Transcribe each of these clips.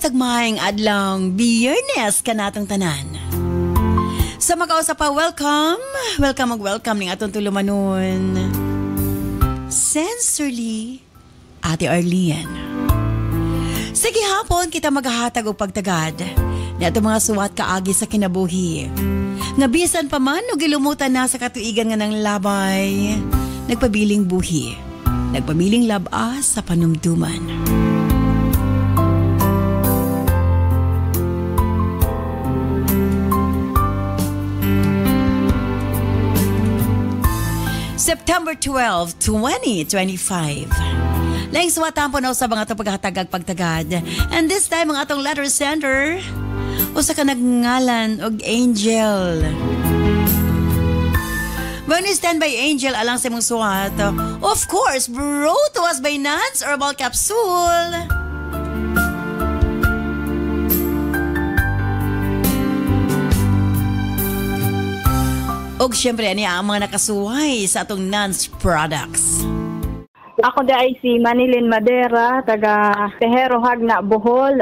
tagmayang adlang Biyernes kanatong tanan. Sa makausap pa, welcome ning atong tulumanon. Sensorly, Ate Arlene. Sige hapon kita maghahatag og pagtagad ni atong mga suwat kaagi sa kinabuhi. Nga bisan pa man o gilumutan na sa katuigan nga ng labay, nagpabiling buhi, nagpabiling labas sa panumduman. September 12, 2025. Laing suwatan po na sa mga ito paghatagag pagtagad. And this time, ang atong letter sender, usa ka nagngalan og Angel. When you stand by Angel, alang sa mong suwat, of course, brought to us by Nance Herbal Capsule. Og syempre, ang mga nakasuway sa atong Nance products. Ako da ay si Manilin Madera, taga Tejero Hagna, Bohol.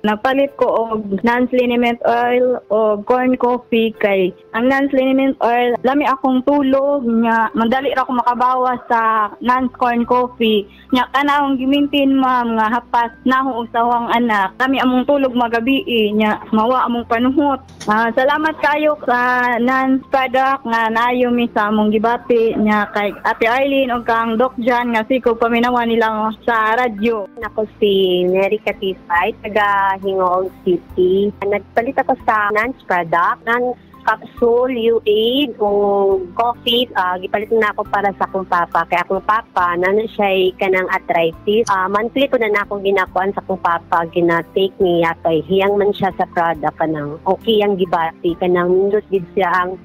Nagpalit ko og Nance Liniment Oil o corn coffee kay ang Nance Liniment Oil, lami akong tulog nga madali ra ko makabawas sa Nance corn coffee. Nya kanang gimintin ma'am nga hapas nahong usawang anak. Kami among tulog magabi nya mawa among panuhot. Salamat kayo sa Nance product nga naayo mi sa among gibati nya kay Ate Arlene og kang Doc Jan nga ko paminawa nila sa radyo. Ako si Mary Katisay, taga Hingoog City. Nagpalit ako sa Nance product, Nance capsule, U8, o coffee. Gipalit na ako para sa akong papa. Kaya akong papa, siya kanang arthritis. Monthly ko na akong ginakuan sa akong papa. Ginatake niya kay hiyang man siya sa product kanang okay ang gibati. Kanang nindot gid siya ang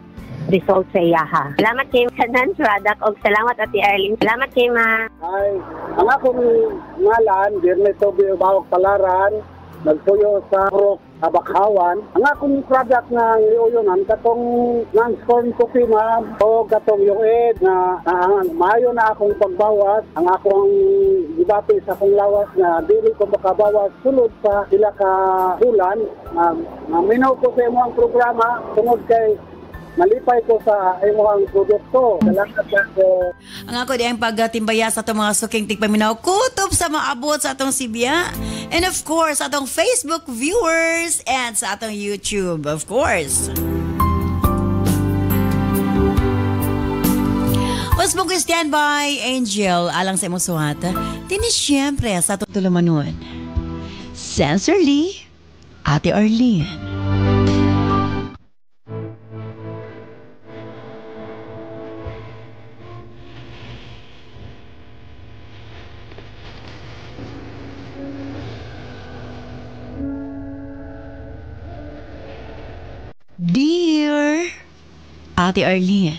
result sa iyaha. Salamat kay Nance product og salamat Ate Arlene. Salamat kay Ma. Ay, ang akong ngalan, Dirne Toby Ubawag Palaran, nagpuyo sa Rock, Abakhawan. Ang akong product nga iuyonan, katong Nance corn coffee ma'am, o katong U8 na maayo na akong pagbawas. Ang akong gibati sa akong lawas na dili ko makabawas sulod sa sila ka bulan. Minaw ko sa imo ang programa, tungod kay malipay ko sa imong produkto. Salamat ko. Ang ako di ang pagtimbaya sa itong mga suking tigpaminaw kutob sa maabot sa atong Sibya. And of course, sa atong Facebook viewers and sa atong YouTube, of course. Mas mong stand by Angel alang sa imong suhat. Tini siyempre sa atong tulumanon. Sensorly, Ate Arlene. Dear Ate Arlene,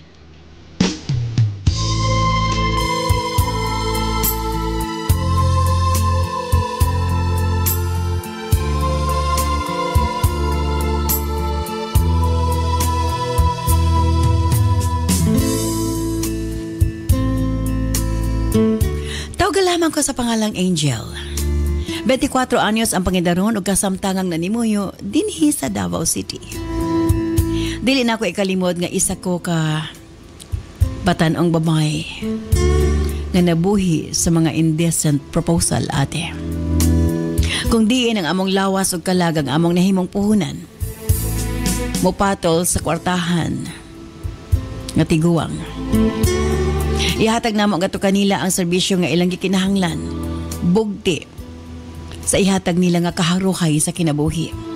tawag lamang ko sa pangalang Angel. 24 anyos ang pangidaron o kasamtangang nanimuyo dinhi sa Davao City. Dili na ako ikalimod nga isa ko ka batanong babae nga nabuhi sa mga indecent proposal ate. Kung diin ang among lawas o kalagang among nahimong puhunan, mupatol sa kwartahan nga tiguang. Ihatag namo gato kanila ang serbisyo nga ilang gikinahanglan, bugti sa ihatag nila nga kaharuhay sa kinabuhi.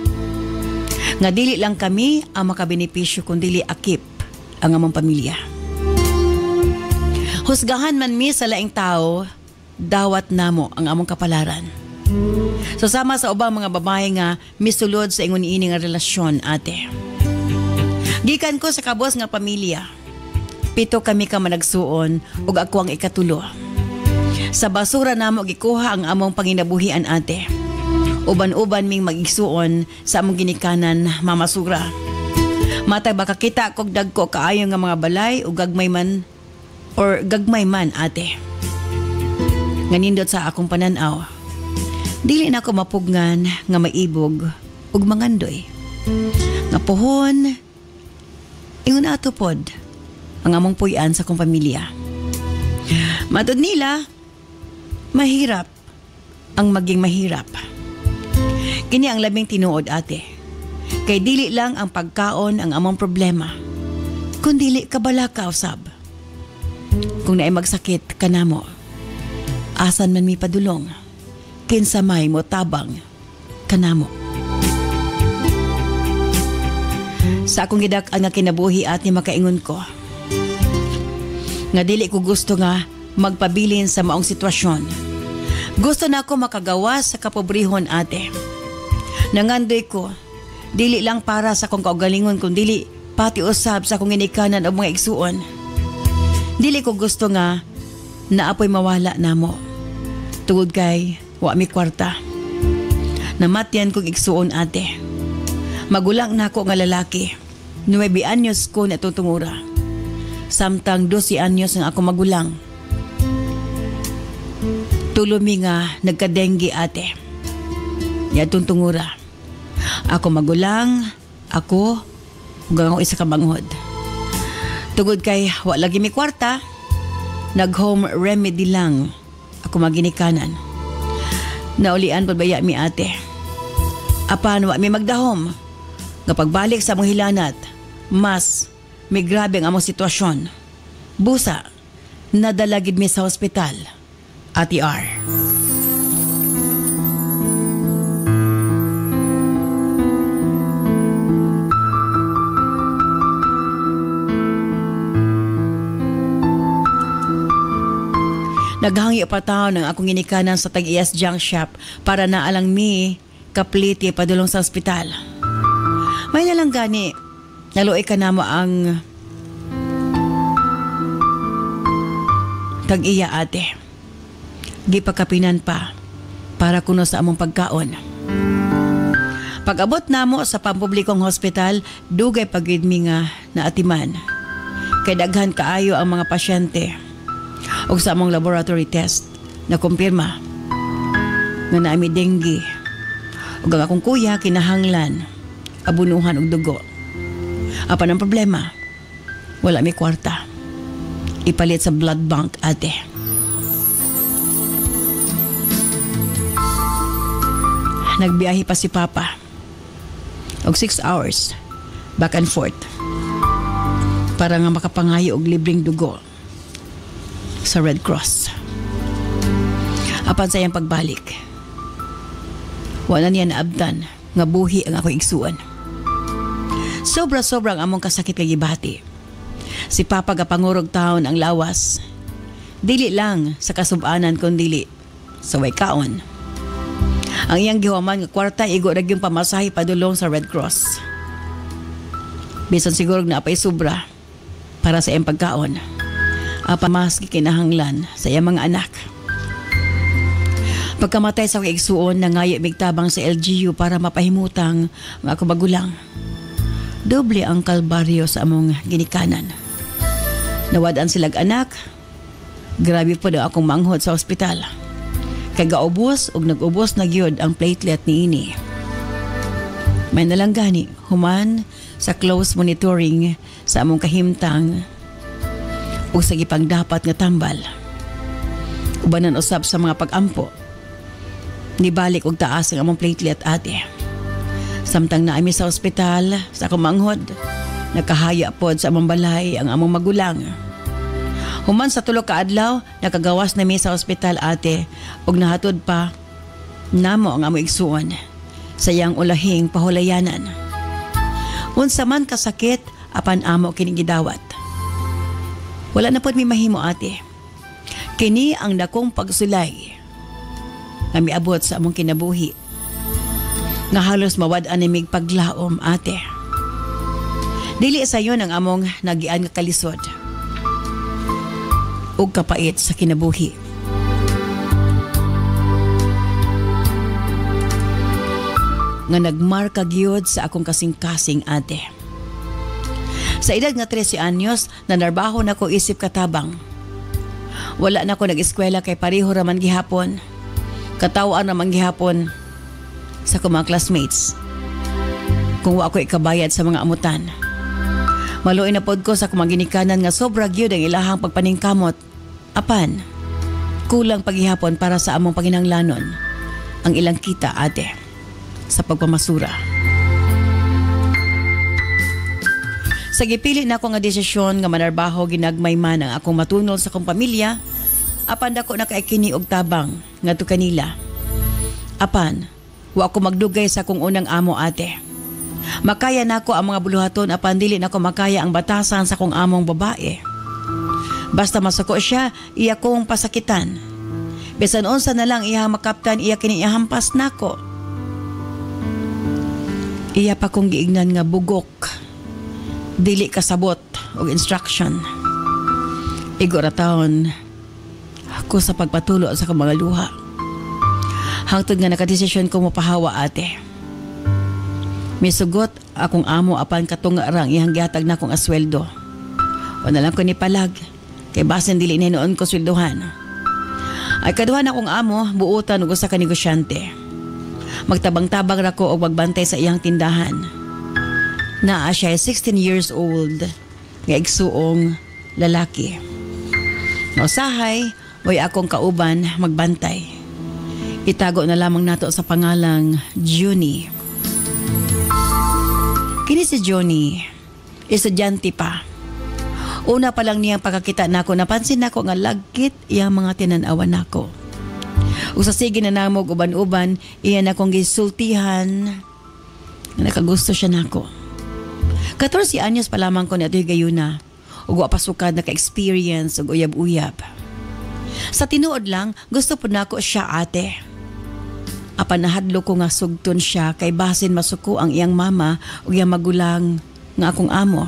Nga dili lang kami ang makabenepisyo kundi akip ang among pamilya. Husgahan man mi sa laing tao, dawat namo ang among kapalaran. So sama sa ubang mga babae nga misulod sa ingon ini nga relasyon ate. Gikan ko sa kabos nga pamilya. 7 kami ka managsuon ug ako ang ikatulo. Sa basura namo gikuha ang among panginabuhian ate. Uban-uban ming mag-igsuon sa among ginikanan mamasura. Matay baka kita kog dagko kaayo nga mga balay o gagmay man ate. Nga nindot sa akong pananaw. Dili na ako mapugnan nga maibog ug mangandoy. Nga pohon, ingon ato pod ang among puy-an sa kong pamilya. Matod nila, mahirap ang maging mahirap. Kini ang labing tinuod ate. Kay dili lang ang pagkaon ang among problema, kundili kabala ka usab. Kung naay magsakit kanamo, asan man mi padulong, kinsa may mo tabang kanamo. Sa akong gidak-an nga kinabuhi ate makaingon ko, nga dili ko gusto nga magpabilin sa maong sitwasyon. Gusto na ako makagawas sa kapobrehon ate. Nangandoy ko, dili lang para sa akong kaugalingon kundi pati usab sa akong ginikanan o mga igsuon. Dili ko gusto nga naapoy mawala namo. Tungod kay wa mi kwarta. Namatyan kong igsuon ate. Magulang na ako nga lalaki. 9 anyos ko na tutungura. Samtang 12 anyos ang ako magulang. Tulumi nga nagka-dengue ate. Yatong tungura. Ako magulang, ako, hugang ako isa ka banghod. Tugod kay wa lagi mi kwarta, nag-home remedy lang ako maginikanan. Naulian pabaya mi ate. Apan wa mi magdahom. Nga pagbalik sa among hilanat, mas may grabe ang among sitwasyon. Busa, nadalagid mi sa ospital. Ati R. Naghangi pa taon ng akong ginikanan sa tag-iyas junk shop para naalang mi kapliti padulong sa ospital. May nalang gani, naluoy ka na mo ang tag-iya ate. Gipakapinan pa para kuno sa among pagkaon. Pag-abot namo sa pampublikong hospital, dugay pagid mi nga naatiman. Kay daghan kaayo ang mga pasyente. Og sa among laboratory test na kumpirma nga naami dengue. Ug ang akong kuya kinahanglan abunuhan og dugo. Apan ang problema, wala mi kwarta. Ipalit sa blood bank ate. Nagbiyahe pa si Papa. Og 6 hours back and forth para nga makapangayo og libreng dugo sa Red Cross. Apan sa iyang pagbalik, wala niya naabdan nga buhi ang ako igsuon. Sobra-sobrang among kasakit kay gibati. Si Papa gapangurog taon ang lawas. Dili lang sa kasub-anan kundi sa way kaon. Ang iyang gihuman nga kwarta igo ra gyung pamasahe padulong sa Red Cross. Bisan siguro na apay sobra para sa iyang pagkaon. Apa mas gikinahanglan sa iyang mga anak. Pagkamatay sa kaigsuon, nangayo migtabang sa LGU para mapahimutang ang ako magulang. Doble ang kalbaryo sa among ginikanan. Nawadaan silag anak, grabe po daw akong manghod sa ospital. Kay gaubos ug nag-ubos na gyud ang platelet ni ini. May nalang gani, human sa close monitoring sa among kahimtang o sa gipang dapat nga tambal. Ubanan usab sa mga pag-ampo. Nibalik og taas ang among platelet ate. Samtang naami sa ospital, sa akong manghod, nakahaya pod sa among balay ang among magulang. Human sa 3 ka adlaw, nakagawas na mi sa ospital ate ug nahatod pa namo ang among igsuon sa iyang ulahing pahulayanan. Unsa man kasakit apan amo kini gidawat. Wala na pod mi mahimo ate. Kini ang dakong pagsulay nga miabot sa among kinabuhi. Nga halos mawad-an ni mig paglaom ate. Dili sa yon ang among nagian nga kalisod ug kapait sa kinabuhi. Nga nagmarka gyud sa akong kasing-kasing ate. Sa edad nga 13 anyos, nanarbaho na ko isip katabang. Wala na ko nag-eskwela kay pareho raman gihapon. Katawaan naman gihapon sa akong mga classmates kung wa ko ikabayad sa mga amutan. Maluoy na pod ko sa akong mga ginikanan nga sobra gyud ang ilahang pagpaningkamot. Apan, kulang paghihapon para sa among panginahanglanon ang ilang kita, ate, sa pagpamasura. Sa gipili na ako nga desisyon nga manarbaho ginagmay man ang akong matunol sa akong pamilya, apan dako na kay kini og tabang ngadto kanila. Apan, wa ako magdugay sa akong unang amo, ate. Makaya nako ang mga buluhaton apan dili nako makaya ang batasan sa akong among babae. Basta masuko siya, iya kong pasakitan. Bisan unsa na lang iya makaptan, iya kini ihampas nako. Iya pa kong giignan nga bugok. Dili kasabot og instruction. Igora taon ako sa pagpatulo sa akong mga luha. Hangtod nga nakadesisyon ko mapahawa, ate. Misugot akong amo apan katunga rang iyang gihatag na akong asweldo. O na lang ko ni palag, kay basin dili na noon ko sweldohan. Ay kaduha na akong amo, buutan og usa ka negosyante. Magtabang-tabang ra ko og magbantay sa iyang tindahan. Naa siya 16 years old, nga igsuong lalaki. Nausahay, way akong kauban magbantay. Itago na lamang nato sa pangalang Junie. Kini si Johnny, estudyante pa. Una pa lang niyang pagkakita nako, napansin nako nga lagkit iyang mga tinanawan nako. Ug sa sige na namog uban-uban, iyan akong gisultihan. Nakagusto siya nako. 14 anyos pa lamang ko ni ato'y gayuna. Ug wa pasukad na ka-experience ug uyab-uyab. Sa tinuod lang, gusto po nako siya, ate. Apan nahadlo ko nga sugton siya kay basin masuko ang iyang mama ug iyang magulang nga akong amo.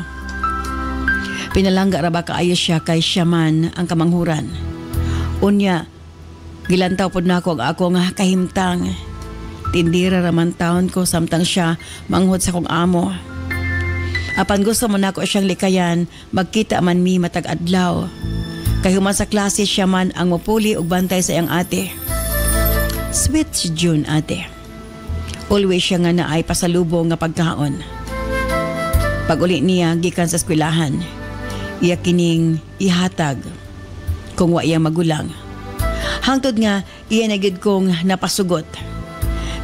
Pinalangga ra ba kaayo siya kay siya man ang kamanghuran. Unya, gilantaw pod nako ang ako nga kahimtang. Tindira ra man taon ko samtang siya manghod sa akong amo. Apan gusto mo nako siyang likayan, magkita man mi matag adlaw. Kay human sa klase siya man ang mupuli ug bantay sa iyang ate. Sweet si June, ate. Always siya nga na ay pasalubong nga pagkaon. Pag uli niya gikan sa eskwelahan, iya kining ihatag kung wa iya magulang. Hangtod nga iya na gid kong napasugot.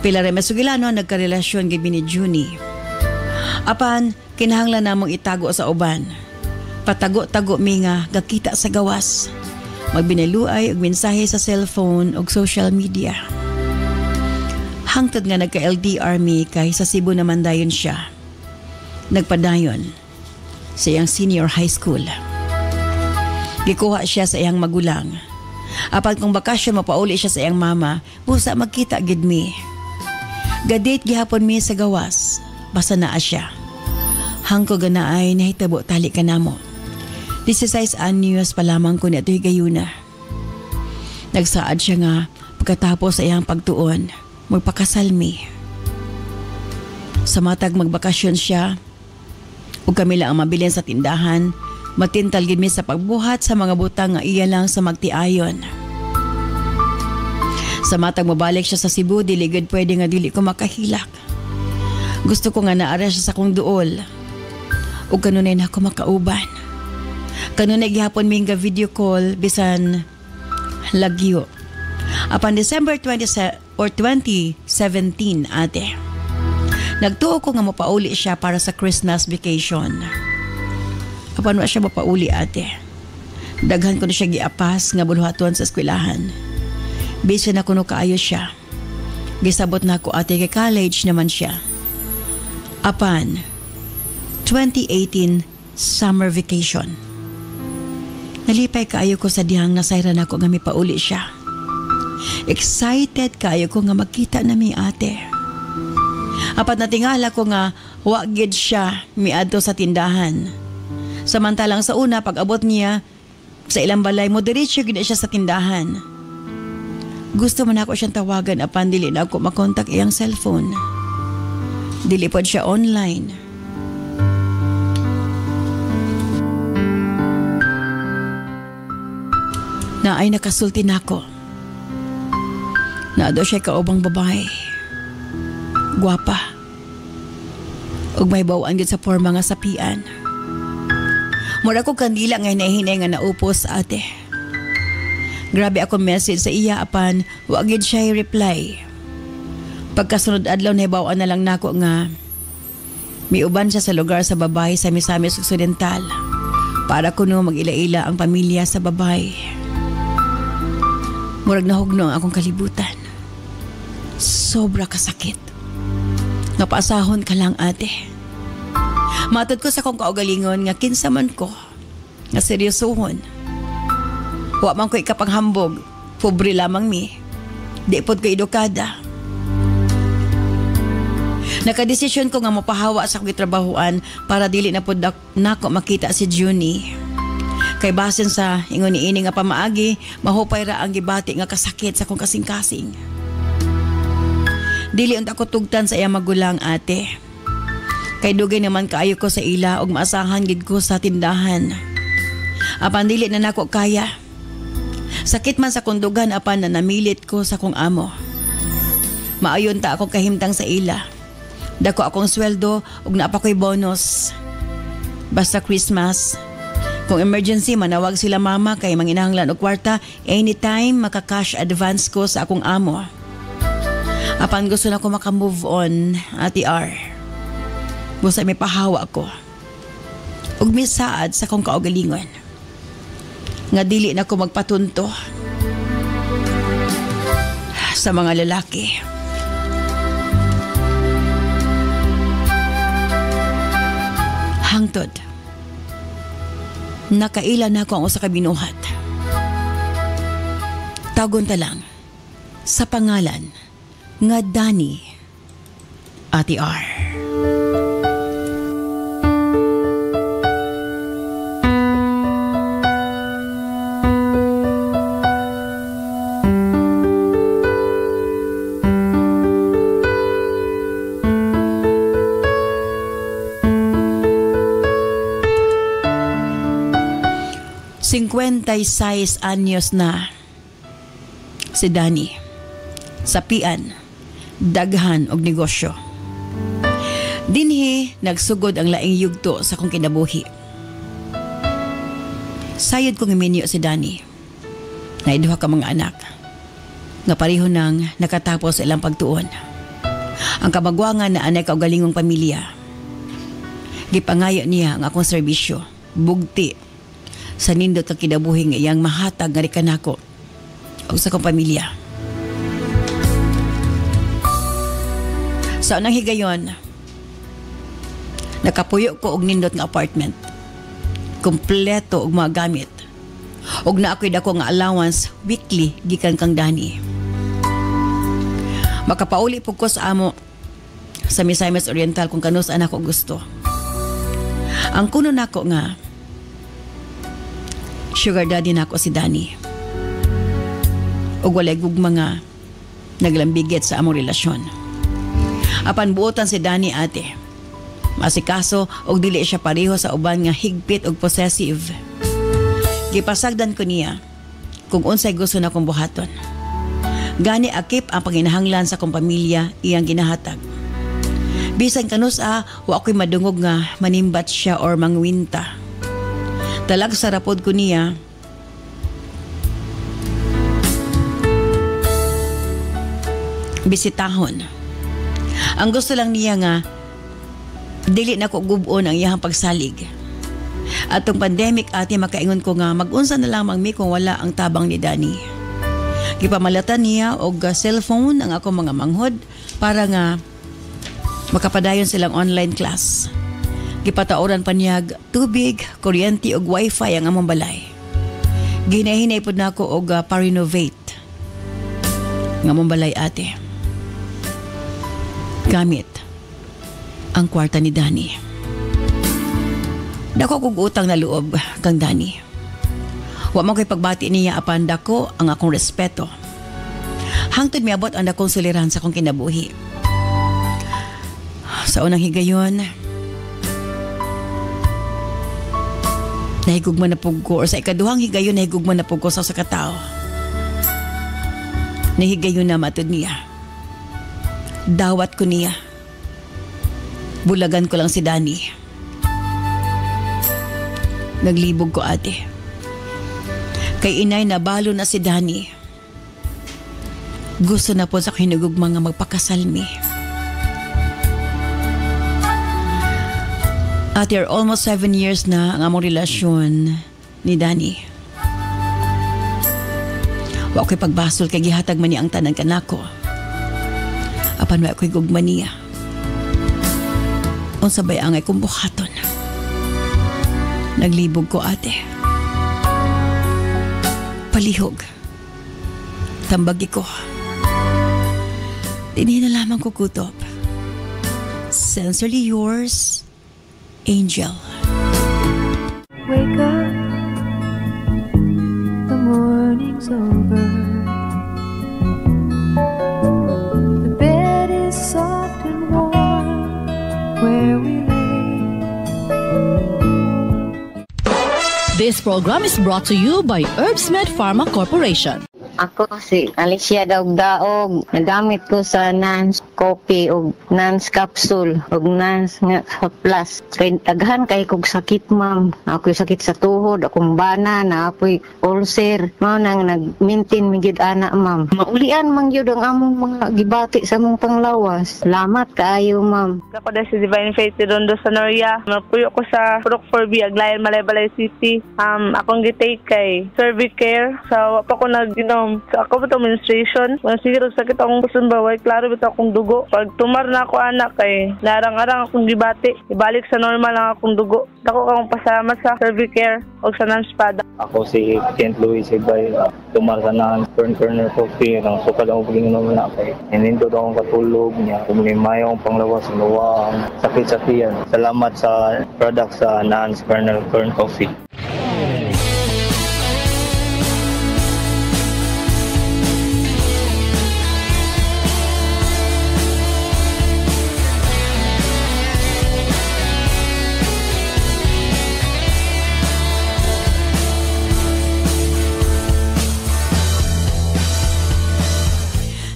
Pila ra masugilano nagkarelasyon gid ni Junie. Apan kinahanglan namong itago sa uban. Patago-tago mi nga gakita sa gawas. Magbinaluay og mensahe sa cellphone og social media. Hangtod nga nagka-LDR mi kay sa Cebu naman dayon siya. Nagpadayon sa iyang senior high school. Gikuha siya sa iyang magulang. Apan kung bakasyon mapauli siya sa iyang mama, busa magkita gid mi. Gadate gihapon mi sa gawas. Basta naa siya. Hangko ganaay nahitabo tali kanamo. 16 anyos pa lamang ko ni ato'y gayuna. Nagsaad siya nga pagkatapos sa iyang pagtuon, magpakasal mi. Sa matag magbakasyon siya, ug kami lang ang mabilin sa tindahan, matintal gid mi sa pagbuhat sa mga butang nga iya lang sa magtiayon. Sa matag mabalik siya sa Cebu, dili gid pwede nga dili ko makahilak. Gusto ko nga naara siya sa kong duol. Ug kanunay na ako makauban. Kanunay gihapon mi nga video call bisan lagyo. Apan December 2017, ate. Nagtuo ko nga mapauli siya para sa Christmas vacation. Apan wa siya mapauli, ate. Daghan ko na siya giapas nga buluhaton sa eskwelahan. Busy na kuno kaayo siya. Gisabot na ako, ate, kay college naman siya. Apan 2018 summer vacation. Nalipay kaayo ko sa dihang nasayran ako nga mipauli siya. Excited kaayo ko nga magkita na mi, ate. Apat natingala ko nga wa gid siya miadto sa tindahan. Samantalang sa una pag abot niya sa ilang balay mo diretso gid siya sa tindahan. Gusto man ako siyang tawagan apan dili na ako makontak iyang cellphone. Dili pod siya online. Na ay nakasulti nako. Naado siya kaubang babae. Gwapa. Ug may bawaan gid sa porma nga sapian. Mura ko kandila nga hinahinay nga naupos ate. Grabe ako message sa iya apan wa gid siya reply. Pagkasunod adlaw nahibawaan na lang nako nga miuban siya sa lugar sa babae sa Misamis Occidental para kuno mag-ila-ila ang pamilya sa babae. Murag nahugno ang akong kalibutan. Sobra kasakit. Napasahon ka lang ate. Matod ko sa kong kaugalingon nga kinsa man ko nga seryosohon. Wa man ko ikapanghambog. Pobre lamang mi. Di pod ko edukada. Nakadesisyon ko nga mapahawa sa akong trabahuan para dili na pod nako makita si Junie. Kay basin sa ingon niini nga pamaagi, mahupay ra ang gibati nga kasakit sa akong kasing-kasing. Dili unta ko tugtan sa iya magulang ate. Kay dugay naman kaayo ko sa ila ug maasahan gid ko sa tindahan. Apan dili na nako kaya. Sakit man sa kundugan apan na namilit ko sa kong amo. Maayon ta ako kahimtang sa ila. Dako akong sweldo ug naa pa ko'y bonus. Basta Christmas. Kung emergency manawag sila mama kay manginahanglan og kwarta, anytime maka-cash advance ko sa akong amo. Apan gusto na ko maka-move on, Ate R. Busa may pahawa ko. Ug may saad sa kong kaugalingon. Nga dili na ko magpatunto sa mga lalaki. Hangtod. Nakaila na ko ang usa ka binuhat. Tagon ta lang sa pangalan nga Danny, Ate R. Singkwentay-sais anyos na si Danny. Sapian, daghan og negosyo. Dinhi nagsugod ang laing yugto sa kong kinabuhi. Sayod kong iminyo si Danny. Naiduha ka mga anak. Nga pareho nang nakatapos sa ilang pagtuon. Ang kamagwangan na anay kaugalingong pamilya. Gipangayo niya ang akong serbisyo. Bugti sa nindot ka kinabuhi nga iyang mahatag nga rikanako o sa kong pamilya. Sa unang higayon, nakapuyo ko og nindot nga apartment. Kompleto og mga gamit. Og na ako'y dako nga allowance weekly gikan kang Danny. Makapauli po ko sa amo sa Misamis Oriental kung kanus-an ako gusto. Ang kuno nako nga sugar daddy na ako si Danny. Ug walay gugma nga naglambigit sa among relasyon. Apan buotan si Danny ate. Masikaso og dili siya pareho sa uban nga higpit og possessive. Gipasagdan ko niya kung unsay gusto na kong buhaton. Gani akip ang panginahanglan sa kong pamilya iyang ginahatag. Bisan kanus-a wa ako'y madungog nga manimbat siya or mangwinta. Talag sarapod ko niya bisitahon. Ang gusto lang niya nga dili na ko gubon ang iyang pagsalig. Atong pandemic ate makaingon ko nga mag-unsa na lang mi kung wala ang tabang ni Danny. Gipamalatan niya og cellphone ang ako mga manghod para nga makapadayon silang online class. Gipatauran pa niya tubig, kuryente ug wifi ang among balay. Ginahinay pod nako og pa-renovate ng among balay ate. Gamit ang kwarta ni Danny. Dako kog utang na loob kang Danny. Wa man ko'y pagbati niya apan dako ang akong respeto. Hangtod miabot ang dakong suliran sa akong kinabuhi. Sa unang higayon, nahigugman na pug ko or sa ikaduhang higayon nahigugman na pug ko sa katao. Nahigayon na matod niya. Dawat ko niya. Bulagan ko lang si Danny. Naglibog ko, ate. Kay inay na balo na si Danny. Gusto na po sa hinugugma nga magpakasal mi. Ate, almost 7 years na ang among relasyon ni Danny. Wa ko'y pagbasol kay gihatag man niya ang tanan kanako. Apan wa ko'y gugma niya. Unsa bay angay kong buhaton. Naglibog ko, ate. Palihog. Tambagi ko. Dinhi na lamang ko kutob. Sincerely yours, Angel. Wake up, the morning's over. The bed is soft and warm where we lay. This program is brought to you by Herbsmed Pharma Corporation. Ako si Alicia Daog-Daog. Nagamit ko sa Nance Coffee o Nance Capsule o Nance nga Plus. Kay daghan kay kog sakit, ma'am. Ako'y sakit sa tuhod, akong bana, na ako'y ulcer. Mao nang nag-maintain mi gyud ana, ma'am. Maulian man gyud ang among mga gibati sa among panglawas. Salamat kaayo, ma'am. Ako dahil si Divine Faith Rondo sa Noria. Mapuyo ko sa Purok 4B, Aglayan, Malaybalay City. Akong gitake kay Cervicare. So, pa ko nag-inom. So, ako ba ito menstruation? Kung siguro sakit akong puson baway, klaro ba ito akong dugo. Pag tumar na ako anak kay larang-arang akong gibati. Ibalik sa normal lang akong dugo. Dako akong pasalamat sa Cervicare o sa Nanspada. Ako si Kent Louis Ibay. Tumar sa Nans Corner Coffee. Ang sukad akong pag-inom na kay. Hinindot akong katulog niya. Kumilimay akong panglawas sa luwang sakit-sakitan. Salamat sa product sa Nans Corner Coffee.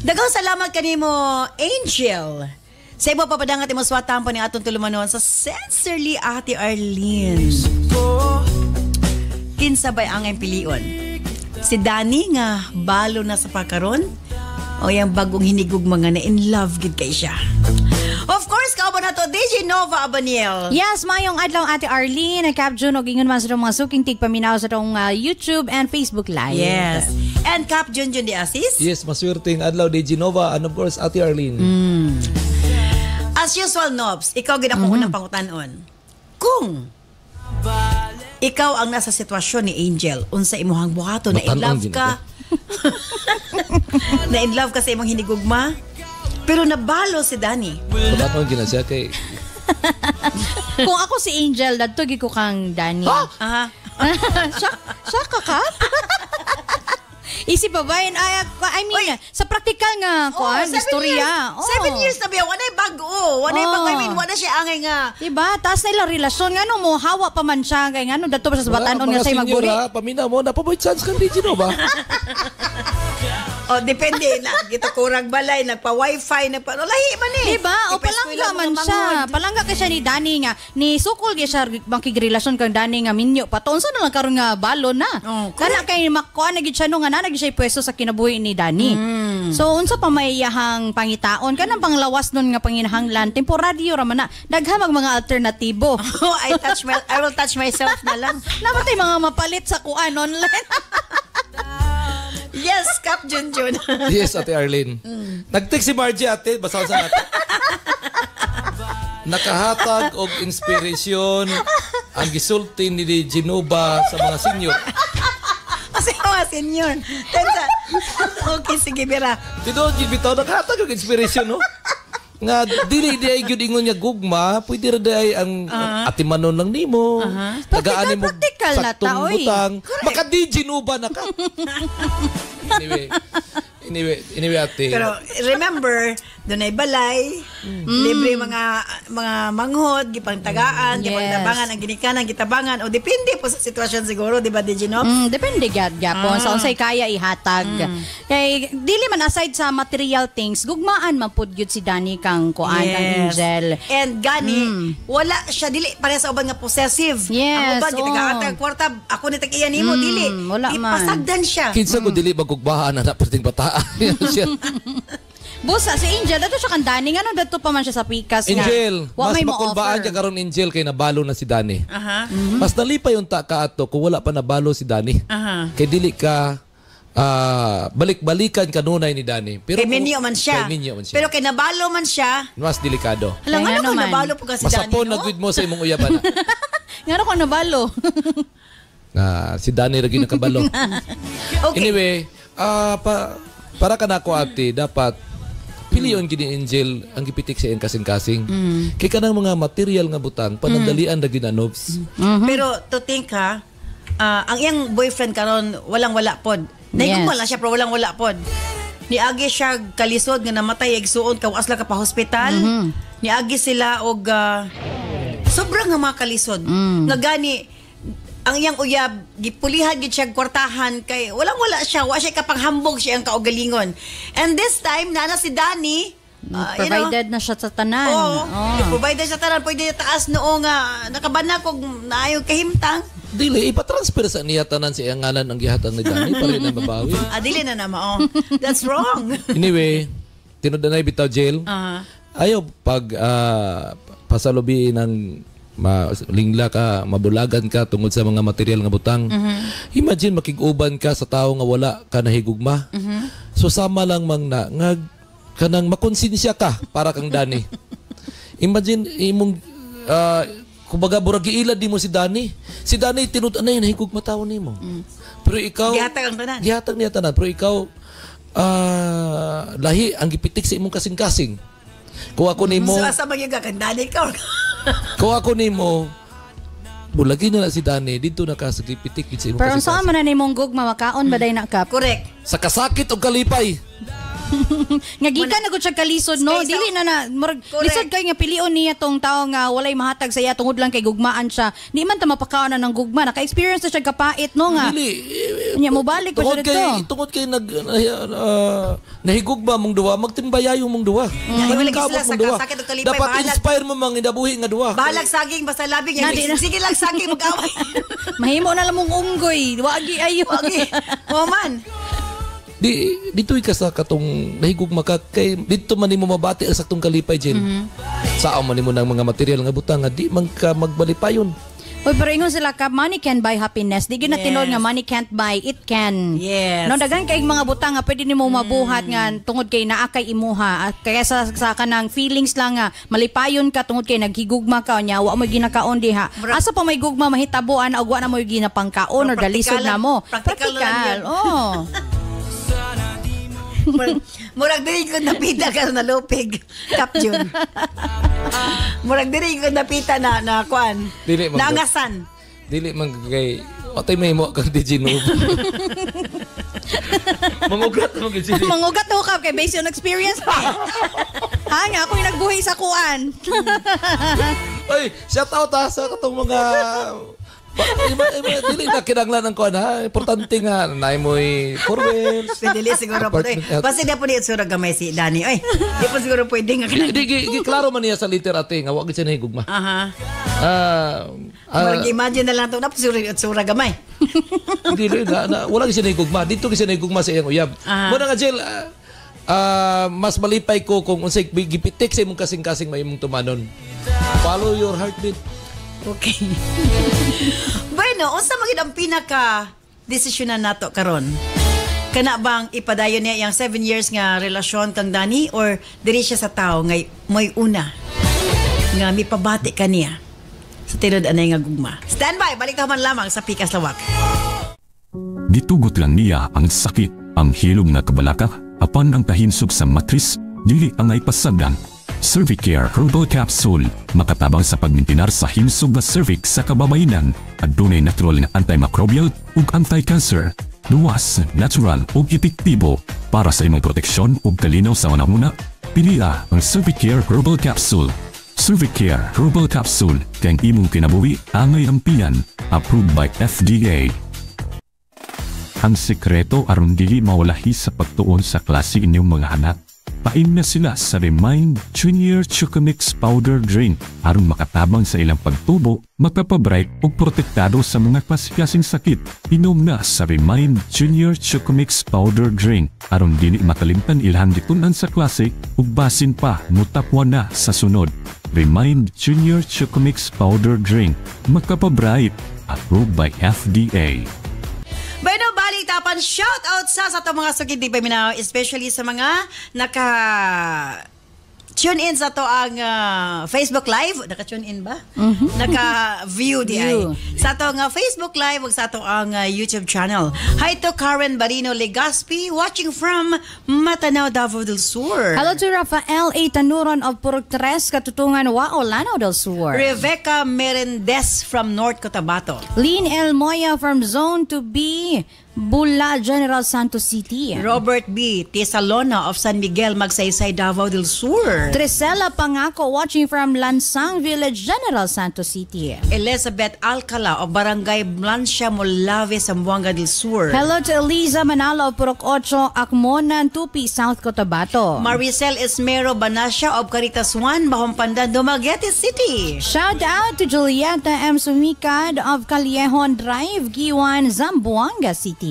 Daghang salamat kanimo, Angel. Sa iba papadangat imo swatan po ni atong tulumanon sa Sincerely Ate Arlene. Kinsabay ang pilion. Si Danny nga balo na sa pagkaron o yung bagong hinigug mga na in love gid kay siya. Of course, kauban na to, DJ Nova Abaniel. Yes, mayong adlaw Ate Arlene, nag-caption o gingon man sa mga suking tigpaminaw sa itong YouTube and Facebook Live. Yes. And Cap Junjun di Asis. Yes, maswerteng adlaw DJ Nova and of course Ate Arlene. As usual, Nobs, ikaw gid akong unang pangutanon. Kung ikaw ang nasa sitwasyon ni Angel, unsa imuhang buhaton, na in love ka. Na in love ka sa imong hinigugma, pero nabalo si Danny. Matanon gina siya kay. Kung ako si Angel, dadtugi ko kang Danny. Aha. Siya ka? Isip ba ba yun? I mean, sa practical nga, istorya. 7 years na biya, wanay bago. Wanay bago, I mean, wala siya angay nga. Diba? Taas na ilang relasyon. Nga mo, hawa pa man siya. Kaya nga, dato pa sa batanon nga sa'yo magburi. Pamina mo, napaboy chance kang DJ Nova. Depende na. Gito kurang balay, nagpa-wifi, lahi man eh. Diba? O palangga man siya. Palangga ka siya ni Danny nga. Ni sukol ka siya, bangkig-relasyon kang Danny nga minyo. Patonsa na lang karon nga balo na. Kana kay makuha na gid siya no nga na siya pwesto sa kinabuhi ni Danny. So unsa pa maiyahang pangitaon kanang panglawas nun nga panginahanglan temporaryo ra man na daghamag mga alternatibo. I will touch myself na lang. Namatay mga mapalit sa kuan online. Yes, Cap Junjun. Yes, Ate Arlene. Nag-text si Margie ate, basahan sa natin. Nakahatag og inspirasyon ang gisulti ni Genova sa mga senior. Kasi mga senior. Okay, sige, Bira. Tino, bitaw, nakahatag og inspirasyon, no? Nga, dili ay gyud ingon niya gugma, pwede ra day ang atimanon lang nimo. Tagaani mo saktong butang. Maka di Genova na ka. Anyway, ate. Pero remember, Dunay balay, libre mga manghod, gipangtagaan, gipangtabangan ang ginikanan, gitabangan o depende po sa sitwasyon siguro, di ba, Diginops? Depende gyapon sa unsay kaya ihatag. Kay dili man aside sa material things, gugmaan man pud gyud si Danny kang kuan kang Angel. And gani, wala siya dili pareha sa uban nga possessive. Ang uban gitagaan kwarta, ako ni tag-iya nimo dili. Ipasagdan siya. Kinsa ko dili magugbahan na perting bataan. Busa si Angel dato siya kan Danny ngano dato pa man siya sa pikas Angel, nga. mas makulbaan niya karon Angel kay nabalo na si Danny. Mas nalipay yung ka ato kung wala pa nabalo si Danny. Kay dili ka balik-balikan kanunay ni Danny. Pero kay minyo man siya. Pero kay nabalo man siya, mas delikado. Alam ano kung nabalo po kasi Danny, masapon na gud mo sa imong uyaban. Ngano ko nabalo? Si Danny ra gyud nakabalo. Okay. Anyway, para kanako ate dapat piliyon gini Angel ang gipitik sa iyang kasing-kasing. Kay kanang mga material nga butang panandalian ra ginanobs. Pero to think ang iyang boyfriend karon walang-wala pod. Naigugma lang siya pero walang-wala pod. Niagi siya kalisod nga namatay igsuon kawas la ka pa hospital. Niagi sila og sobrang nga mga kalisod. Nga gani ang iyang uyab gipulihan gid siya kwartahan kay walang-wala siya, wa siya kapanghambog siya ang kaugalingon. And this time nana si Danny provided na siya sa tanan. Provided sa tanan, pwede taas noo nga nakabana kog naayo kahimtang. Dili ipatransfer sa niya tanan sa iyang ngalan ang gihatag ni Danny para na mabawi. Dili na mao. That's wrong. Anyway, tinud-anay bitaw jail. Ayaw pag pasalubi ng lingla ka, mabulagan ka tungod sa mga material nga butang. Imagine makig-uban ka sa tao nga wala ka nahigugma. So sama lang mang nga kanang makonsensya ka para kang Danny. Imagine imong kumbaga burag giilad di mo si Danny. Si Danny tinud-anay nahigugma tawo nimo. Pero ikaw gihatag niya tanan. Pero ikaw lahi ang gipitik sa imong kasing-kasing. Kung ako nimo sa magiging kakandali ka. Kung ako nimo bulagi na si Danny dito nakasagipitik sa imong. Pero unsa man na nimong gugma makaon baday na kap? Correct. Sa kasakit og kalipay. Nga gikan na gud siya kalisod no, dili na lisod kay nga pilion niya tong tawo nga walay mahatag sa iya tungod lang kay gugmaan siya. Di man ta mapakaon na ng gugma, naka-experience na siya kapait no nga. Dili. Nya mo balik pa siya dito. Tungod kay nahigugma mong duwa, magtimbayayo mong duwa. Dapat inspire mo mang inabuhi nga duwa. Balag saging basta labing sige lang saging mag-away. Mahimo na lang mong unggoy, wagi ayo. Wagi. Man. Dito'y ka sa katong nahigugma ka kay dito man nimo mabati ang saktong kalipay Jen. Sao man nimo ng mga material nga butang nga di man ka magbalipayon. Oy, pero ingon sila ka, money can buy happiness. Di gyud na tinod nga money can't buy, it can. Yes. No, dagan kay mga butang nga pwede nimo mabuhat nga tungod kay naa kay imuha. At kaya sa kanang feelings lang nga malipayon ka tungod kay naghigugma ka nya wa mo ginakaon diha. Asa pa may gugma mahitabuan og wa na mo ginapangkaon or dalisod na mo. Practical. Oh. Murag diri ko napita ka na lupig Capjun. Murag diri ko napita na kuan. Nangasan. Dili man kay otay may mo kang DJ no. Mangugat mo gid. Mangugat mo ka kay based on experience pa. Ha nga ako yung nagbuhi sa kuan. Oy, shout out sa katong mga dili na kinanglan ng kuan ha. Importante nga naay mo'y forwells. Dili siguro po. Basta di po niya sura gamay si Danny. Oy, di po siguro pwede nga. Di klaro man niya sa liter ate nga wa gid siya nahigugma. Imagine na lang ito na po sura gamay. Dili na wala gid siya nahigugma. Dito gid siya nahigugma sa iyang uyab. Mo na nga Jill, mas malipay ko kung unsay gipitik sa imong kasing-kasing may imong tumanon. Follow your heartbeat. Okay. Bueno, unsa magid ang pinaka desisyonan nato karon? Kana bang ipadayon niya yang 7 years nga relasyon kang Danny or diri siya sa tao nga moy una nga mipabati kaniya sa tinud anay nga gugma. Standby, balik ta man lamang sa Pikas Lawak. Gitugot lang niya ang sakit, ang hilom na kabalaka, apan ang kahinsog sa matris, dili ang ay pasagdan. Cervicare Herbal Capsule makatabang sa pagmintinar sa himsog na cervix sa kababayenan at dunay natural na antimicrobial ug anti-cancer. Luwas, natural ug epektibo para sa imong proteksyon ug kalinaw sa unahuna. Pilia ang Cervicare Herbal Capsule. Cervicare Herbal Capsule kang imong kinabuhi angay ampian, approved by FDA. Ang sekreto aron dili mawalahi sa pagtuon sa klase inyong mga anak. Paim na sila sa Remind Junior Chocomix Powder Drink aron makatabang sa ilang pagtubo, magpapabright ug protektado sa mga klase-klaseng sakit. Inom na sa Remind Junior Chocomix Powder Drink aron dili makalimtan ilhang gitunan sa klase ug basin pa mutapwan na sa sunod. Remind Junior Chocomix Powder Drink, magpapabright, approved by FDA. Bueno, balik tapan shout out sa ato mga sugid di paminaw, especially sa mga naka tune in sa to ang Facebook Live. Naka-tune in ba? Naka-view di ay. Sa to nga Facebook Live ug sa to ang YouTube channel. Hi to Karen Barino Legaspi watching from Matanao, Davao del Sur. Hello to Rafael A. Tanuron of Purok 3, Katutungan, Wao, Lanao del Sur. Rebecca Merendez from North Cotabato. Lynn L. Moya from Zone to B, Bula, General Santos City. Robert B. Tesalona of San Miguel, Magsaysay, Davao del Sur. Trisela Pangako watching from Lansang Village, General Santos City. Elizabeth Alcala of Barangay Blancia, Molave, Zamboanga del Sur. Hello to Eliza Manalo of Purok 8, Akmonan, Tupi, South Cotabato. Maricel Esmero Banasya of Caritas 1, Bahompandan, Dumaguete City. Shout out to Julieta M. Sumikad of Callejon Drive, Giwan, Zamboanga City.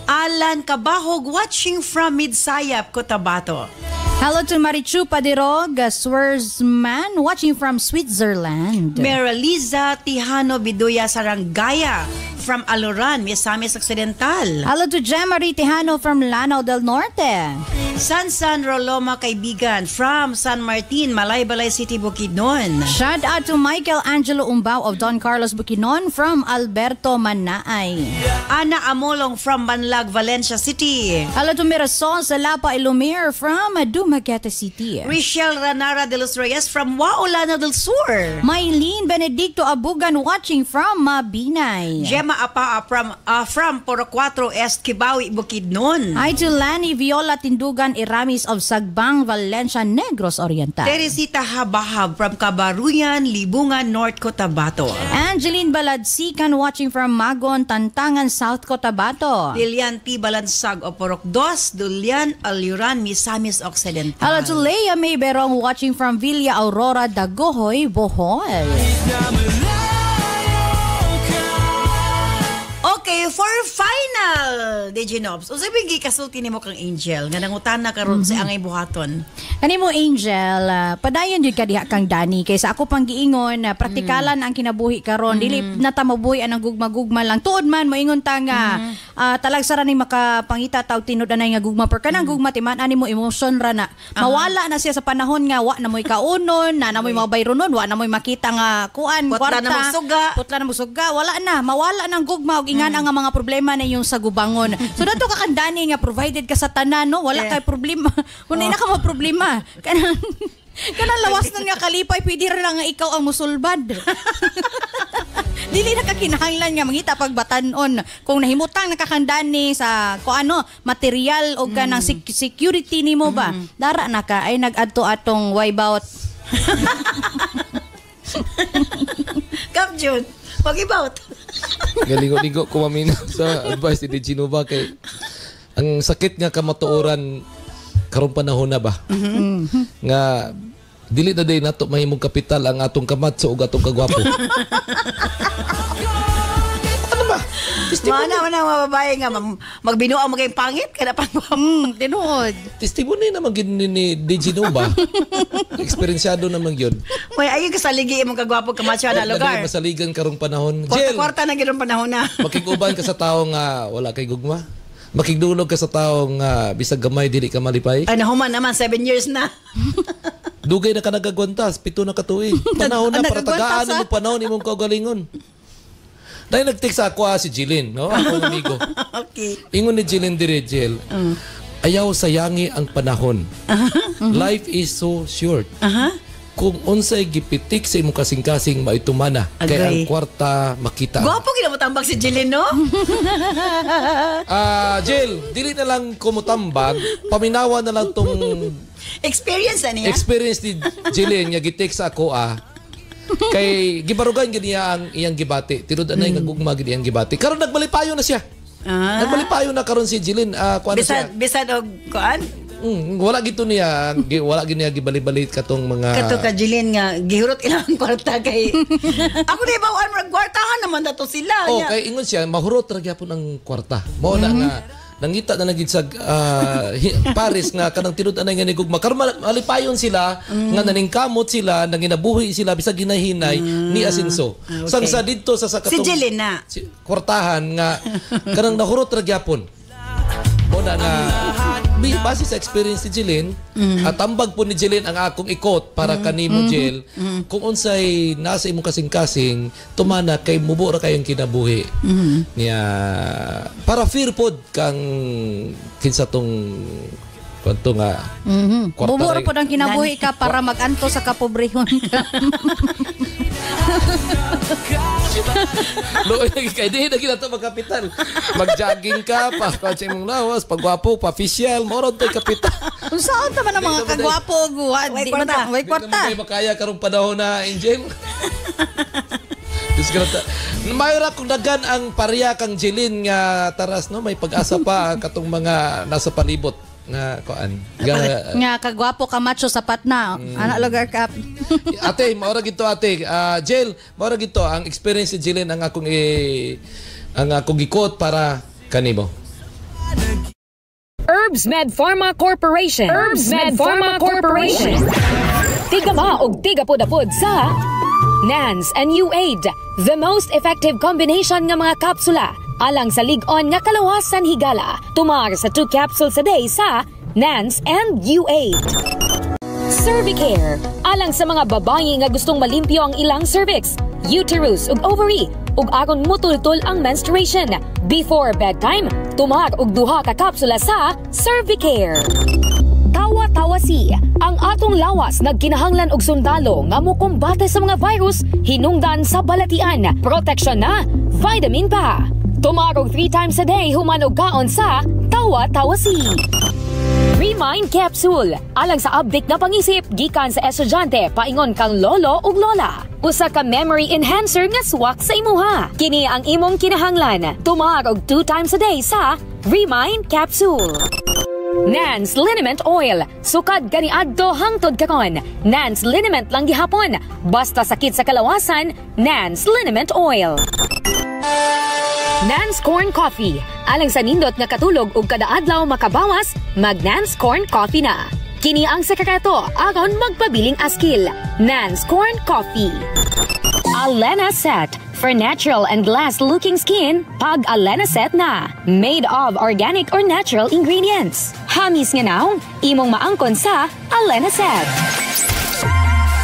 Alan Kabahog watching from Midsayap, Cotabato. Hello to Marichu Padirog, Swersman watching from Switzerland. Meraliza Tihano Biduya Sarangaya from Aluran, Misamis Occidental. Hello to Jemari Tejano from Lanao del Norte. Sansan Roloma Kaibigan from San Martin, Malaybalay City, Bukidnon. Shout out to Michael Angelo Umbao of Don Carlos Bukidnon from Alberto Manaay. Ana Amolong from Banlag, Valencia City. Hello to Mirasol Salapa Ilumir from Dumaguete City. Richelle Ranara de los Reyes from Waolana del Sur. Maylene Benedicto Abugan watching from Mabinay. Gemma Apaa from Poro 4 Est Kibawi, Bukidnon. Hi to Lani Viola Tindugan Iramis of Sagbang, Valencia, Negros Oriental. Teresita Habahab from Kabaruyan, Libungan, North Cotabato. Angeline Baladsikan watching from Magon, Tantangan, South Cotabato. Lilian T. Balansag of Porok 2, Dulian, Aluran, Misamis Occidental. Hello to Leia May Berong watching from Villa Aurora, Dagohoy, Bohol. Okay, for final, Diginobs. O sabi kasulti ni mo kang Angel, nga nangutan na karon sa angay buhaton. Kani mo Angel, padayon jud ka diha kang Dani kaysa ako pang giingon na praktikalan ang kinabuhi karon, dili natamobuhi anang gugma-gugma lang. Tuod man moingon ta nga talagsara ni makapangita taw tinud anay nga gugma per kanang gugma timan ani mo emotion ra na. Mawala na siya sa panahon nga wa na moy kaunon, na moy mabayro nun, wa na moy makita nga kuan kwarta. Putla na musuga, wala na, mawala nang gugma og ingan ang mga problema na yung sa gubangon. So dato ka kandani nga provided ka sa tanan no, wala kay problema. Kung na ka mo problema, kanang lawas nun nga kalipay, pwede rin lang nga ikaw ang musulbad. Dili na kakinahanglan nga mangita pagbatanon kung nahimutang nakakandani sa kung ano material o kanang security nimo ba. Dara na ka ay nag-adto atong wipeout. Kapjun, pag-ibout. Galigo-ligo ko maminaw sa advice ni Genova kay ang sakit nga kamatuoran karong panahon na ba? Nga dili na day nato mahimong kapital ang atong kamatso ug atong kagwapo. Ano ba? Mana mga babae nga magbinuang maging pangit kada pang tinuod. Testimony naman gid ni Genova. Eksperyensyado naman gyud. May ayo kasaligi imong kagwapo kamatso na lugar. Masaligan karong panahon. Kwarta na gyud panahon na. Makiguban ka sa tawo nga wala kay gugma. Makigdulog ka sa tawo nga bisag gamay dili ka malipay. Ay nahuman naman 7 years na. Dugay na ka nagagwantas, 7 na katuig. Panahon na para tagaan mo panahon imong kaugalingon. Dahil nag-text ako si Jilin, no? Akong amigo. Okay. Ingon ni Jilin dire, Jil. Ayaw sayangi ang panahon. Life is so short. kung unsay gipitik sa imong kasing-kasing maitumana kay ang kwarta makita. Gwapo ginamutambag si Jilin, no? Jill, dili na lang kumutambag, paminawa na lang tong experience niya. Experience ni Jilin nga gitik sa ako kay gibarugan gid niya ang iyang gibati. Tinud anay nga gugma gid iyang gibati. Karon nagbalipayo na siya. Nagbalipayo na karon si Jilin. Kuan siya. Bisad og kuan? Wala gito niya, wala gid niya gibali-balit katong mga kato ka Jilin nga gihurot ilang kwarta kay ako di ba kwartahan naman dato sila. Kay ingon siya mahurot ra gyapon ang kwarta. Mao na nga nangita na nagid sa Paris nga kanang tinud-anay nga ni gugma karon malipayon sila nga naningkamot sila nanginabuhi sila bisag ginahinay ni Asinso. Sang sa didto sa katong si Jilin na kwartahan nga kanang nahurot ra gyapon. Mao na nga base sa experience ni Jilin, at tambag po ni Jilin ang akong ikot para kanimo Jill, kung unsay nasa imong kasing-kasing, tumana kay mubo ra kayong kinabuhi. Niya para fear pod kang kinsa tong kanto nga. Mubo ra pod ang kinabuhi ka para maganto sa kapobrehon ka. Loy lagi kay di na kita magkapital. Mag-jogging ka pa sa imong lawas, pagwapo, pa-official, moro tay kapital. Unsaon ta man ang mga kagwapo guwad? Di man way kwarta. Di makaya karong panahon na Angel. Disgrata. Mayra kung dagan ang pariya kang Jilin nga taras no, may pag-asa pa katong mga nasa palibot nga kuan. Nga kagwapo ka macho sapat na. Ana lugar ka. Ate, maura gito ate. Jill, maura gito ang experience ni Jilin ang akong gikot para kanimo. Herbs Med Pharma Corporation. Herbs Med Pharma Corporation. Tiga ma og tiga pud-apod sa NANS and U8, the most effective combination nga mga kapsula alang sa lig-on nga kalawasan higala. Tumar sa 2 capsules a day sa NANS and U8. Cervicare, alang sa mga babayi nga gustong malimpyo ang ilang cervix, uterus ug ovary, ug aron mutultol ang menstruation. Before bedtime, tumar og 2 ka kapsula sa Cervicare. Tawa-tawasi, ang atong lawas nagkinahanglan og sundalo nga mokombate sa mga virus hinungdan sa balatian. Proteksyon na, vitamin pa. Tumarog 3 times a day human og kaon sa tawa-tawasi. Remind Capsule, alang sa update na pangisip gikan sa estudyante paingon kang lolo ug lola. Usa ka memory enhancer nga swak sa imuha. Kini ang imong kinahanglan. Tumarog 2 times a day sa Remind Capsule. NANS Liniment Oil, sukad kaniadto hangtod karon. NANS Liniment lang gihapon. Basta sakit sa kalawasan, NANS Liniment Oil. NANS Corn Coffee, alang sa nindot nga katulog ug kada adlaw makabawas, mag NANS Corn Coffee na. Kini ang sekreto aron magpabiling askil. NANS Corn Coffee. Alena Set, for natural and glass-looking skin, pag Alena Set na. Made of organic or natural ingredients. Hamis nga naong, imong maangkon sa Alena Set.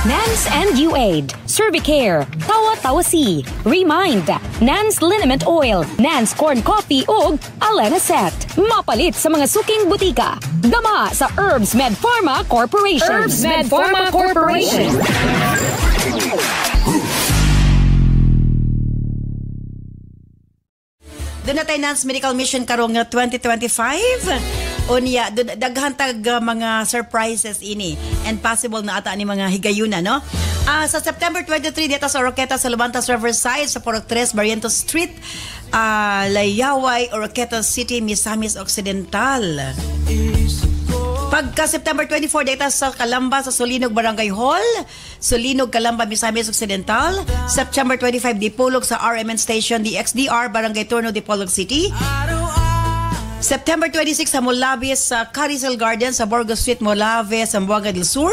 NANS and U8, Cervicare, Tawa-Tawasi, Remind, NANS Liniment Oil, NANS Corn Coffee ug Alena Set. Mapalit sa mga suking butika. Dama sa Herbs Med Pharma Corporation. Herbs Med Pharma Corporation. Doon na tayo NANS Medical Mission karong 2025. Unya, daghan tag mga surprises ini and possible na ata ni mga higayuna, no? Sa September 23 dito sa Oroqueta sa Lubantas Riverside sa Porok 3 Barrientos Street, Layaway, Oroqueta City, Misamis Occidental. Pagka September 24 dito sa Calamba sa Solinog Barangay Hall, Solinog, Calamba, Misamis Occidental. September 25 Dipolog sa RMN Station DXDR Barangay Torno, Dipolog City. September 26 sa Molave sa Carisel Garden sa Burgos Street, Molave, Zamboanga del Sur.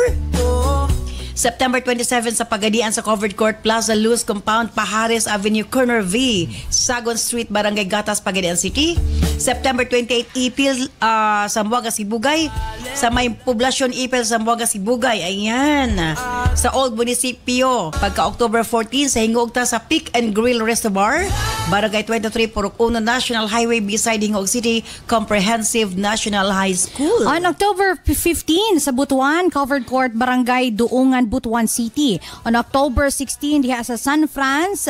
September 27 sa Pagadian sa Covered Court Plaza Luz Compound, Pajares Avenue, Corner V, Sagon Street, Barangay Gatas, Pagadian City. September 28 Ipil, Zamboanga, Sibugay. Sa may poblasyon Ipil, Zamboanga, Sibugay. Ayan. Sa Old Municipio. Pagka October 14 sa Hingogta sa Pick and Grill Resto Bar, Barangay 23, Purok 1 National Highway beside Hingog City Comprehensive National High School. On October 15 sa Butuan, Covered Court, Barangay Duungan, Butuan City. On October 16 diha sa San Franz,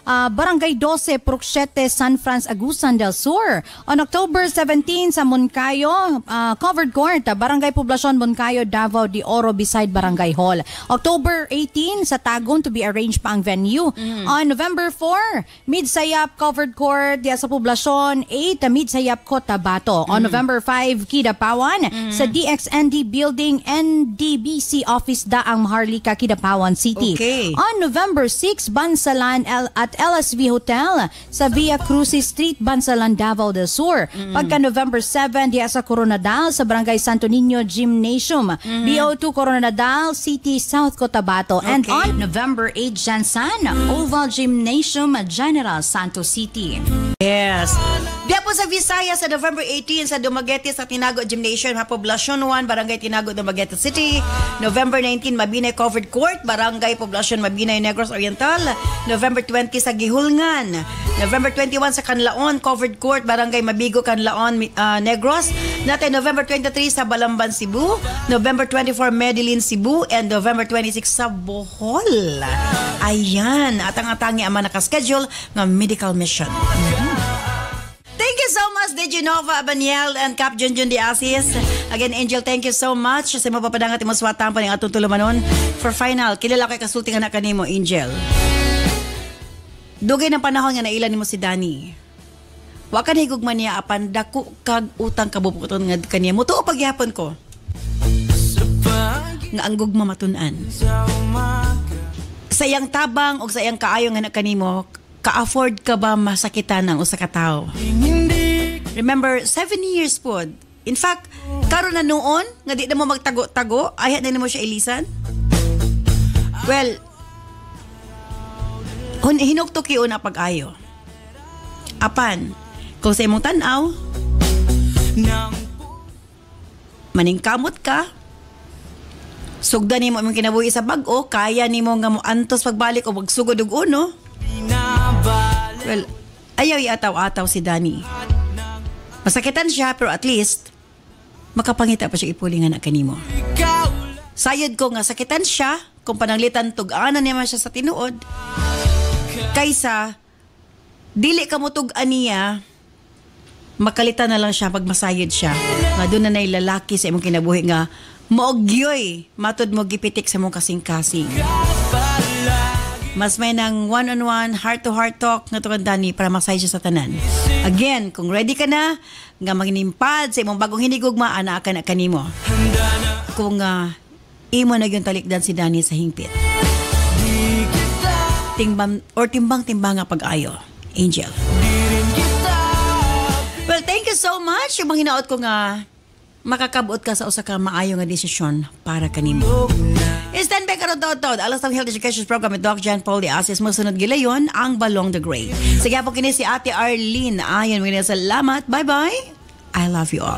Barangay 12, Purok 7, San Franz, Agusan del Sur. On October 17 sa Moncayo, Covered Court, Barangay Poblacion, Moncayo, Davao de Oro beside Barangay Hall. October 18 sa Tagon, to be arranged pa ang venue. On November 4, Midsayap, Covered Court, diya sa Poblacion. 8, Midsayap, Cotabato. On November 5, Kidapawan, sa DXND Building, NDBC Office Daang Maharlika, Kidapawan City. Okay. On November 6, Bansalan at LSV Hotel sa Via Crucis Street, Bansalan, Davao del Sur. Pagka November 7, diya sa Coronadal sa Barangay Santo Niño Gymnasium, BO2 Coronadal City, South Cotabato. And on November 8, Jansan, Oval Gymnasium, General Santos City. Yes. Diya po sa Visayas sa November 18 sa Dumaguete sa Tinago Gymnasium, Poblacion 1, Barangay Tinago, Dumaguete City. November 19, Mabinay Covered Court, Barangay Poblacion, Mabinay, Negros Oriental. November 20 sa Gihulngan. November 21 sa Canlaon, Covered Court, Barangay Mabigo, Canlaon, Negros. Natin November 23 sa Balamban, Cebu. November 24, Medellin, Cebu. And November 26 sa Bohol. Ayan. At ang atangi ang nakaschedule ng medical mission. Thank you so much, Dejanova Abaniel and Cap Junjun de Asis. Again, Angel, thank you so much sa mapapadangat mo swatan pa ng atong tulumanon. For final, kilala kay kasulti nga na kanimo, Angel. Dugay ng panahon nga nailan nimo si Danny. Wa ka higugman niya apan dako kag utang kabubuton nga kaniya. Mutuo pagyapon ko. Nga ang gugma matun-an. Sa iyang tabang o sa iyang kaayo nga na kanimo, ka-afford ka ba masakitan ng usa ka tawo? Remember, 7 years po. In fact, karon na noon, nga di na mo magtago-tago, ayat na mo siya ilisan. Well, hinuktok yun na pag-ayo. Apan, kung sa imong tanaw, maningkamot ka, sugdan ni mo imong kinabuhi sa bag-o, kaya ni mo nga mo antos pagbalik o magsugod og uno. Well, ayaw i-ataw-ataw si Danny. Masakitan siya, pero at least, makapangita pa siya ipulingan na kanimo. Sayod ko nga sakitan siya, kung pananglitan tug-anan niya siya sa tinuod, kaysa, dili ka mo tug-an niya, makalitan na lang siya pag masayod siya. Nga doon na lalaki sa imong kinabuhi nga, maogyoy, matod mo gipitik sa mong kasing-kasing. Mas may ng one-on-one, heart-to-heart talk nga tukan Danny para masay siya sa tanan. Again, kung ready ka na, nga magnimpad sa imong bagong hinigugma, anak ka na kanimo. Kung imo na yung talikdan si Danny sa hingpit. Timbang-timbang nga pag-ayo. Angel. Well, thank you so much. Yung mga hinaot ko nga, makakabuot ka sa usa ka maayo nga desisyon para kanimo. Stand by karon taud-taud alas ng Health Education Program with Doc John Paul de Asis mo sunod gilayon ang Balong the Great. Sige po kini si Ate Arlene. Ayon mga salamat. Bye-bye. I love you all.